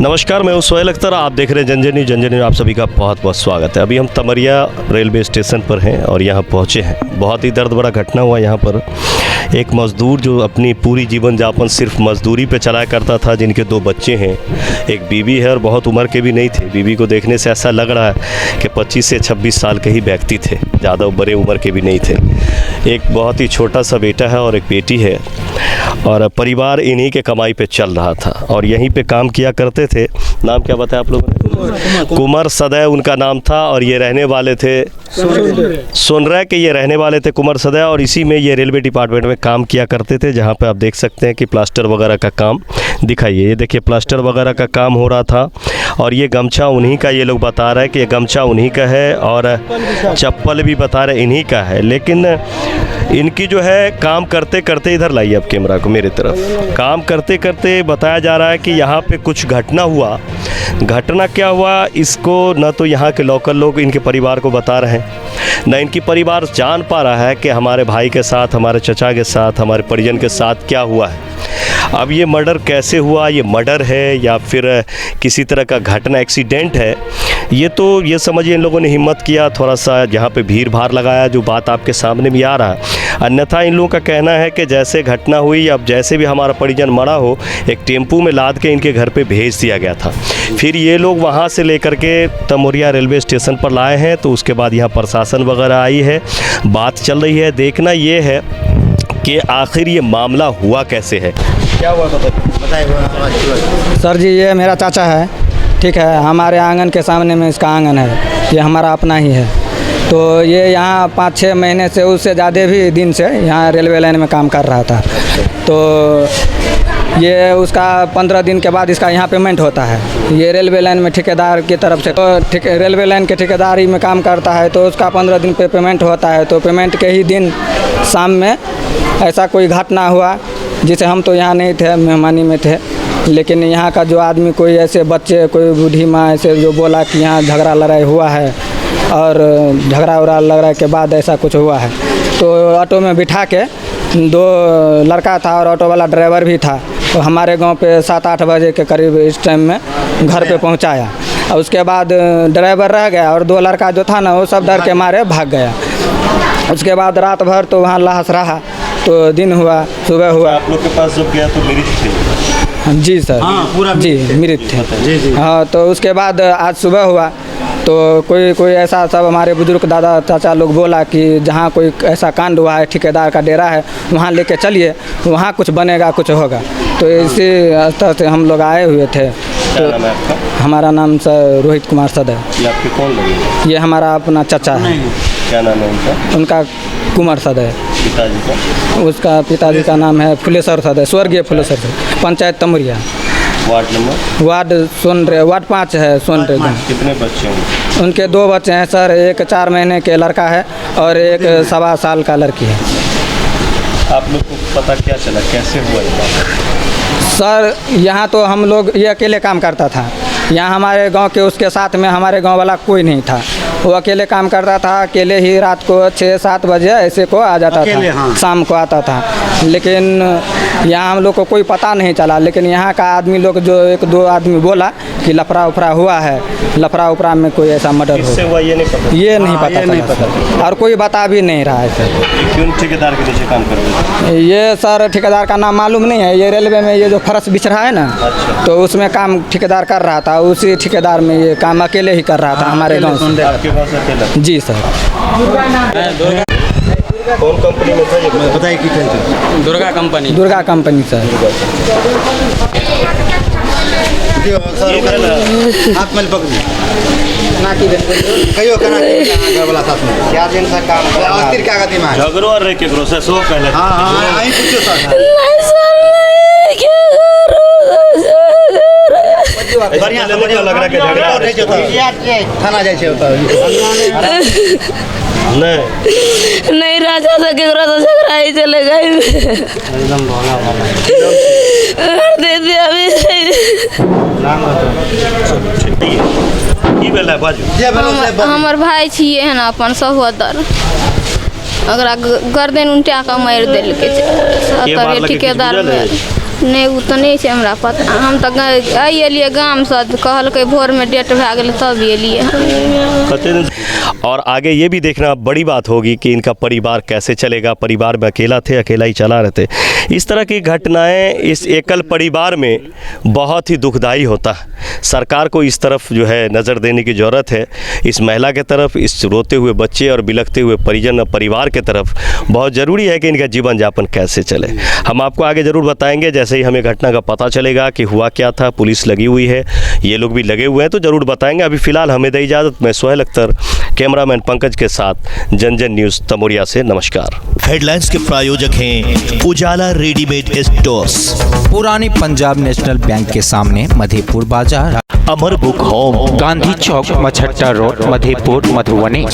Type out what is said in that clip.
नमस्कार, मैं हूं सोहेल अख्तर। आप देख रहे हैं जंजर न्यूज़। जंजर न्यूज़ आप सभी का बहुत बहुत स्वागत है। अभी हम तमरिया रेलवे स्टेशन पर हैं और यहां पहुंचे हैं। बहुत ही दर्द भरा घटना हुआ यहां पर। एक मज़दूर जो अपनी पूरी जीवन यापन सिर्फ मज़दूरी पे चलाया करता था, जिनके 2 बच्चे हैं, एक बीवी है और बहुत उम्र के भी नहीं थे। बीवी को देखने से ऐसा लग रहा है कि 25 से 26 साल के ही व्यक्ति थे, ज़्यादा बड़े उम्र के भी नहीं थे। एक बहुत ही छोटा सा बेटा है और एक बेटी है और परिवार इन्हीं के कमाई पे चल रहा था और यहीं पे काम किया करते थे। नाम क्या बताया आप लोगों ने? कुंवर सदैव उनका नाम था और ये रहने वाले थे सोनरा के, ये रहने वाले थे कुंवर सदैव। और इसी में ये रेलवे डिपार्टमेंट में काम किया करते थे, जहाँ पे आप देख सकते हैं कि प्लास्टर वगैरह का काम दिखाइए। ये देखिए प्लास्टर वगैरह का काम हो रहा था और ये गमछा उन्हीं का, ये लोग बता रहे हैं कि ये गमछा उन्हीं का है और चप्पल भी बता रहे इन्हीं का है। लेकिन इनकी जो है काम करते करते, इधर लाइए अब कैमरा को मेरी तरफ, काम करते करते बताया जा रहा है कि यहाँ पे कुछ घटना हुआ। घटना क्या हुआ इसको न तो यहाँ के लोकल लोग इनके परिवार को बता रहे हैं, न इनकी परिवार जान पा रहा है कि हमारे भाई के साथ, हमारे चचा के साथ, हमारे परिजन के साथ क्या हुआ है। अब ये मर्डर कैसे हुआ, ये मर्डर है या फिर किसी तरह का घटना, एक्सीडेंट है, ये तो ये समझिए इन लोगों ने हिम्मत किया, थोड़ा सा यहाँ पे भीड़ भाड़ लगाया, जो बात आपके सामने भी आ रहा है। अन्यथा इन लोगों का कहना है कि जैसे घटना हुई, अब जैसे भी हमारा परिजन मरा हो, एक टेम्पू में लाद के इनके घर पे भेज दिया गया था। फिर ये लोग वहाँ से लेकर के तमरिया रेलवे स्टेशन पर लाए हैं। तो उसके बाद यहाँ प्रशासन वगैरह आई है, बात चल रही है। देखना ये है कि आखिर ये मामला हुआ कैसे है, क्या हुआ बताइए। सर जी, ये मेरा चाचा है, ठीक है। हमारे आंगन के सामने में इसका आंगन है, ये हमारा अपना ही है। तो ये यहाँ 5-6 महीने से, उससे ज़्यादा भी दिन से यहाँ रेलवे लाइन में काम कर रहा था। तो ये उसका 15 दिन के बाद इसका यहाँ पेमेंट होता है। ये रेलवे लाइन में ठेकेदार की तरफ से, तो रेलवे लाइन के ठेकेदारी में काम करता है, तो उसका 15 दिन पे पेमेंट होता है। तो पेमेंट के ही दिन शाम में ऐसा कोई घटना हुआ, जिसे हम तो यहाँ नहीं थे, मेहमानी में थे। लेकिन यहाँ का जो आदमी, कोई ऐसे बच्चे, कोई बूढ़ी माँ ऐसे जो बोला कि यहाँ झगड़ा लड़ाई हुआ है और झगड़ा उगड़ा लड़ाई के बाद ऐसा कुछ हुआ है। तो ऑटो में बिठा के 2 लड़का था और ऑटो वाला ड्राइवर भी था। तो हमारे गांव पे 7-8 बजे के करीब इस टाइम में घर पे पहुंचाया। और उसके बाद ड्राइवर रह गया और 2 लड़का जो था ना, वो सब डर के मारे भाग गया। उसके बाद रात भर तो वहाँ लाश रहा। तो दिन हुआ, सुबह हुआ। आप लोग के पास जब गया तो मृत थे? जी सर, पूरा जी मृत थे। हाँ, तो उसके बाद आज सुबह हुआ तो कोई ऐसा, सब हमारे बुजुर्ग दादा चाचा लोग बोला कि जहाँ कोई ऐसा कांड हुआ है, ठेकेदार का डेरा है, वहाँ लेके चलिए, वहाँ कुछ बनेगा, कुछ होगा। तो इसी स्तर से हम लोग आए हुए थे। क्या नाम है आपका? हमारा नाम सर रोहित कुमार सदैव। ये आपके कौन लगे? ये हमारा अपना चाचा है। क्या नाम है उनका? उनका कुमार सदैव। पिताजी का? उसका पिताजी का नाम है फुलेश्वर सदैव, स्वर्गीय फुलेश्वर सदैव, पंचायत तमरिया, वार्ड नंबर? वार्ड 5 है, सोनरे। कितने बच्चे हैं? उनके 2 बच्चे हैं सर। एक 4 महीने के लड़का है और एक 1.25 साल का लड़की है। आप लोग को पता क्या चला, कैसे हुआ ये बात? सर यहाँ तो हम लोग, ये अकेले काम करता था यहाँ हमारे गांव के, उसके साथ में हमारे गांव वाला कोई नहीं था। वो अकेले काम करता था, अकेले ही रात को 6-7 बजे ऐसे को आ जाता था। हाँ। शाम को आता था। लेकिन यहाँ हम लोग को कोई पता नहीं चला। लेकिन यहाँ का आदमी लोग, जो 1-2 आदमी बोला कि लफड़ा उफड़ा हुआ है, लफड़ा उफड़ा में कोई ऐसा मर्डर हुआ, ये नहीं पता, ये नहीं पता और कोई बता भी नहीं रहा है सर। क्यों ठेकेदार के नीचे काम करते हैं? ये सर ठेकेदार का नाम मालूम नहीं है। ये रेलवे में ये जो फर्श बिछ रहा है ना, तो उसमें काम ठेकेदार कर रहा था। उसी ठेकेदार में ये काम अकेले ही कर रहा था हमारे गाँव से। आपके पास अकेला? जी सर। कौन कंपनी में था ये बताइए? कि Durga company. Durga company sir. हाथ में पकड़ी कहियो कना घर वाला साथ में क्या दिन से काम अस्थिर क्या गति में झगड़ो और रह के प्रोसेस हो पहले। हां हां आई पूछो सर। बढ़िया से बढ़िया लग रहा है कि झगड़ा थाना जाय छे नहीं राजा से केकरा से झगड़ा ही चले गए एकदम भोला वाला दे दे अभी की बेला बाजू। हमर भाई छिए है ना, अपन सहोदर, अगरा गर्दन उल्टा के मार देलकै ठेकेदार में। नहीं वो तो नहीं है हमरा पता। हम तो अलिए गाम से कहलकै भोर में डेट भए गेलै तब एलिए। और आगे ये भी देखना बड़ी बात होगी कि इनका परिवार कैसे चलेगा। परिवार में अकेला थे, अकेला ही चला रहे थे। इस तरह की घटनाएं इस एकल परिवार में बहुत ही दुखदाई होता है। सरकार को इस तरफ जो है नज़र देने की ज़रूरत है, इस महिला के तरफ, इस रोते हुए बच्चे और बिलखते हुए परिजन और परिवार के तरफ। बहुत ज़रूरी है कि इनका जीवन यापन कैसे चले। हम आपको आगे ज़रूर बताएंगे जैसे ही हमें घटना का पता चलेगा कि हुआ क्या था। पुलिस लगी हुई है, ये लोग भी लगे हुए हैं, तो ज़रूर बताएंगे। अभी फ़िलहाल हमें दे इजाज़त। मैं सोहेल अख्तर, कैमरामैन पंकज के साथ, जनजन न्यूज़ तमोरिया से। नमस्कार। हेडलाइंस के प्रायोजक हैं उजाला रेडीमेड स्टोर्स, पुरानी पंजाब नेशनल बैंक के सामने, मधेपुर बाजार, अमर बुक होम, गांधी चौक, मछट्टा रोड, मधेपुर, मधुबनी।